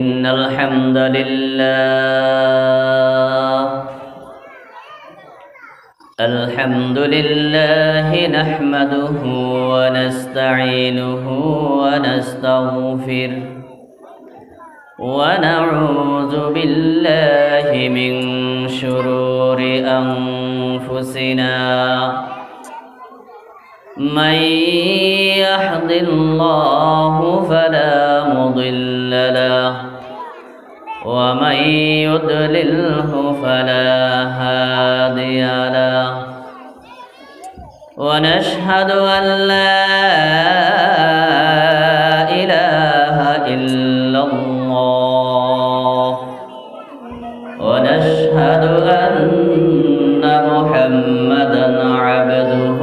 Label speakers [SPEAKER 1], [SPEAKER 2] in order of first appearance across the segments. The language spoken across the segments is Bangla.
[SPEAKER 1] إن الحمد لله نحمده ونستعينه ونستغفره ونعوذ بالله من شرور أنفسنا من يهد الله فلا مضل له ومن يضلله فلا هادي له ونشهد أن لا إله إلا الله ونشهد أن محمدا عبده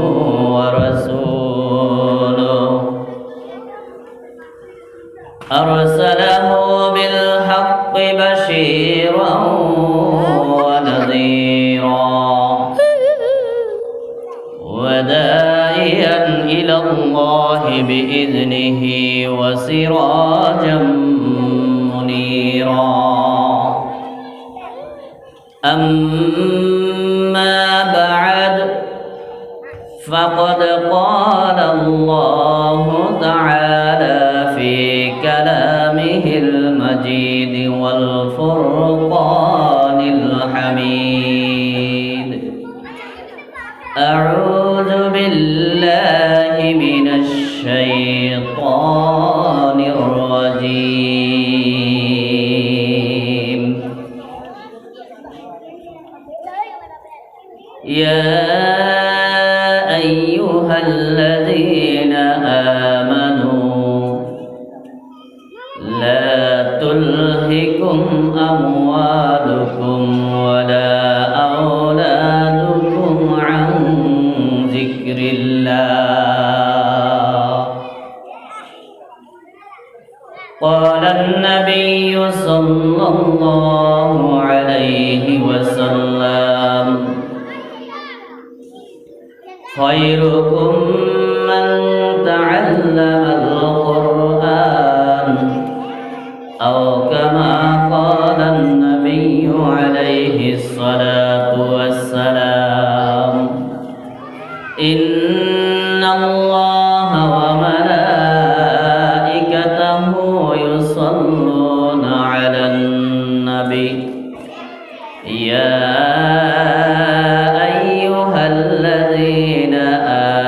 [SPEAKER 1] ورسوله أرسله بالحق بشيرا ونذيرا وداعيا إلى الله بإذنه وسراجا منيرا أما بعد فقد قال الله تعالى في كلامه المجيد والفرقان الحميد أعوذ بالله من الشيطان الرجيم يا أيها الذين آمنوا لا تلهكم أموالكم ولا أولادكم عن ذكر الله قال النبي صلى الله عليه وسلم خيركم من تعلم القرآن أو كما قال النبي عليه الصلاة والسلام إن الله وملائكته يصلون على النبي يا أيها الذين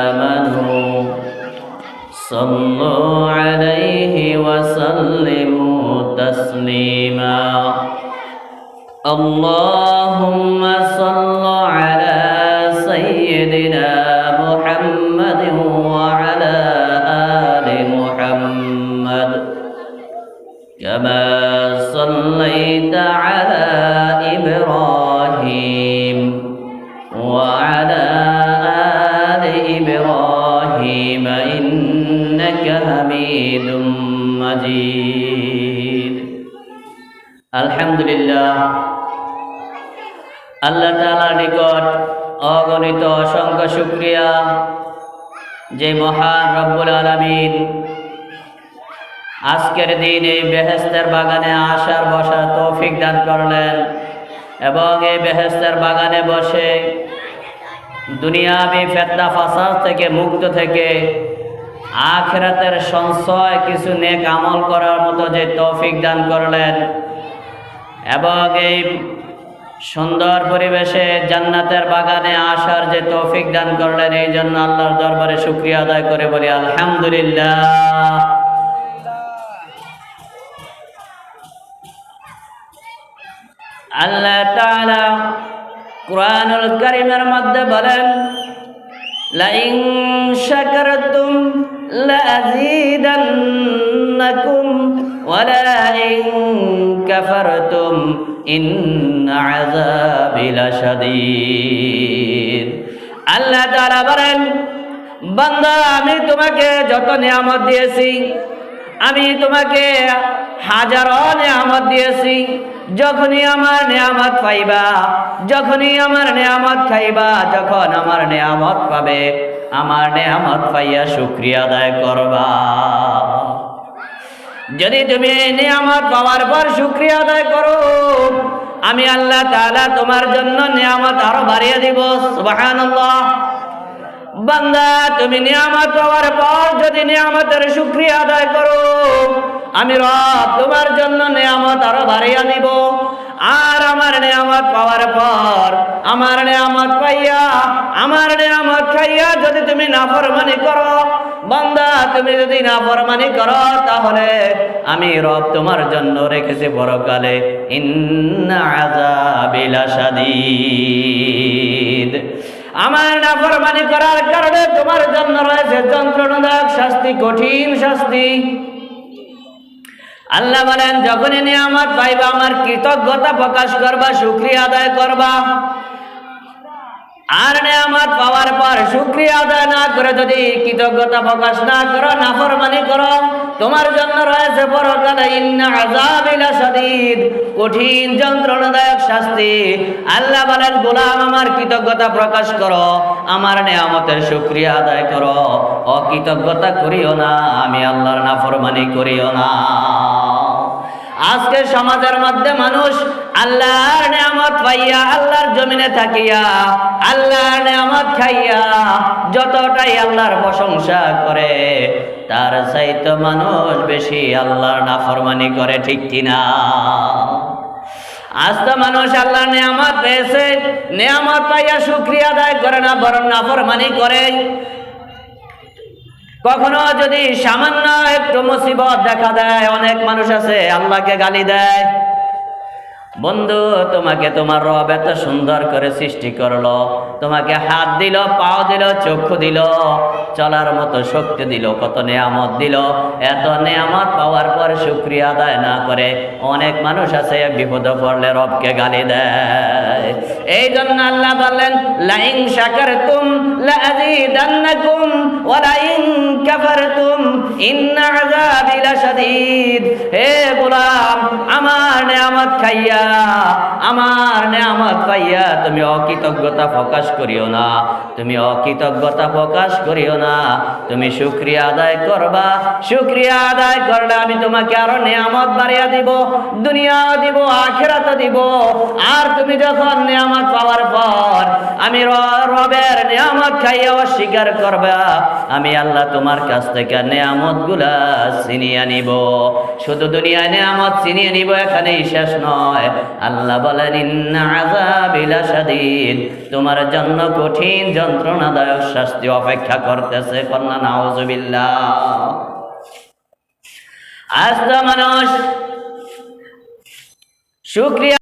[SPEAKER 1] آمنوا صلوا عليه وسلموا تسليما اللهم صل على سيدنا محمد وعلى آل محمد كما صليت على إبراهيم وعلى آل إبراهيم إنك حميد مجيد الحمد لله আল্লাহ তাআলার নিকট অগণিত অসংখ্য শুকরিয়া যে মহান রব্বুল আলামিন আজকের দিন এই বেহেশতের বাগানে আসার বসার তৌফিক দান করলেন এবং এই বেহেশতের বাগানে বসে দুনিয়াবি ফিতনা ফাসাদ থেকে মুক্ত থেকে আখিরাতের সঞ্চয় কিছু নেক আমল করার মতো যে তৌফিক দান করলেন এবং এই সুন্দর পরিবেশে জান্নাতের বাগানে আসার যে তৌফিক দান করলেন এই জন্য আল্লাহর দরবারে শুকরিয়া আদায় করে বলি আলহামদুলিল্লাহ। আল্লাহ তাআলা কুরআনুল কারীমের মধ্যে বলেন লাইন শাকারতুম লাযীদান্নাকুম ওয়া লাইন কাফারতুম ইন্না আযাবি লাশাদীদ। আল্লাহ তাআলা বলেন বান্দা আমি তোমাকে যত নিয়ামত দিয়েছি আমি তোমাকে হাজারো নিয়ামত দিয়েছি যখনই আমার নিয়ামত পাইবা যখনই আমার নিয়ামত খাইবা যখন আমার নিয়ামত পাবে আমার নিয়ামত পাইয়া শুকরিয়া আদায় করবা। যদি তুমি এই নিয়ামত পাওয়ার পর শুকরিয়া আদায় করো, আমি আল্লাহ তাআলা তোমার জন্য নিয়ামত আরো বাড়িয়ে দিব। সুবহানাল্লাহ। বান্দা, তুমি নিয়ামত পাওয়ার পর যদি নিয়ামতের শুকরিয়া আদায় করো, আমি রব তোমার জন্য নিয়ামত আরো বাড়িয়ে দিব। আর আমার নিয়ামত পাওয়ার পর, আমার নিয়ামত পাইয়া, আমার নিয়ামত খাইয়া যদি তুমি নাফরমানি করো, বান্দা তুমি যদি নাফরমানি করো, তাহলে আমি রব তোমার জন্য রেখেছি পরকালে ইন্না আযাবি লাশাদীদ। আমার নাফরমানি করার কারণে তোমার জন্য রয়েছে যন্ত্রণাদায়ক শাস্তি, কঠিন শাস্তি। আল্লাহ বলেন, যখনই নিয়ামত পাইবা আমার কৃতজ্ঞতা প্রকাশ করবা, শুকরিয়া আদায় করবা। আর নিয়ামত পাওয়ার পর শুকরিয়া আদায় না করে যদি কৃতজ্ঞতা প্রকাশ না করো, নাফরমানি করো, তোমার জন্য রয়েছে পরকালে ইন্না আযাবি লাশাদীদ, কঠিন যন্ত্রণাদায়ক শাস্তি। আল্লাহ বলেন, গোলাম আমার কৃতজ্ঞতা প্রকাশ করো, আমার নিয়ামতের শুকরিয়া আদায় করো, অকৃতজ্ঞতা করিও না, আমি আল্লাহর নাফরমানি করিও না। আজকে সমাজের মধ্যে মানুষ আল্লাহর নিয়ামত পাইয়া, আল্লাহর জমিনে থাকিয়া, আল্লাহর নিয়ামত খাইয়া যতটাই আল্লাহর প্রশংসা করে, তার চাইতে মানুষ বেশি আল্লাহর নাফরমানি করে, ঠিক কিনা? আজ তো মানুষ আল্লাহর নিয়ামত পেয়েছে, নিয়ামত পাইয়া শুকরিয়া আদায় করে না, বরং নাফরমানি করে। কখনো যদি সামান্য একটু মুসিবত দেখা দেয়, অনেক মানুষ আছে আল্লাহকে গালি দেয়। বন্ধু, তোমাকে তোমার রব এত সুন্দর করে সৃষ্টি করলো, তোমাকে হাত দিল, পাও দিল, চক্ষু দিল, চলার মতো শক্তি দিল, কত নিয়ামত দিল। এত নিয়ামত পাওয়ার পর শুকরিয়া আদায় না করে অনেক মানুষ আছে বিপদে পড়লে রবকে গালি দেয়। এই জন্য আল্লাহ বললেন, লাইন শাকারতুম লাযীদান্নাকুম ওয়া লাইন কাফারতুম ইন্না আযাবি লাশাদীদ। হে গোলাম, আমার নিয়ামত খাইয়া, আমার নিয়ামত পাইয়া তুমি অকৃতজ্ঞতা প্রকাশ করিও না, তুমি অকৃতজ্ঞতা প্রকাশ করিও না, তুমি শুকরিয়া আদায় করবা। শুকরিয়া আদায় করলে আমি তোমাকে আরো নিয়ামত বাড়িয়ে দিব, দুনিয়াও দিব, আখিরাতও দিব। আর তুমি যখন নিয়ামত পাওয়ার পর আমি রবের নিয়ামত খাইয়া অস্বীকার করবা, আমি আল্লাহ তোমার কাছ থেকে নিয়ামত গুলা ছিনিয়ে নিব। শুধু দুনিয়ায় নিয়ামত ছিনিয়ে নিব, এখানেই শেষ নয়। আল্লাহ বলেন, ইন্না আযাবি লাশাদীদ, তোমার জন্য কঠিন যন্ত্রণাদায়ক শাস্তি অপেক্ষা করতেছে। কন্যা নাউযুবিল্লাহ। আজ তো মানুষ শুকরিয়া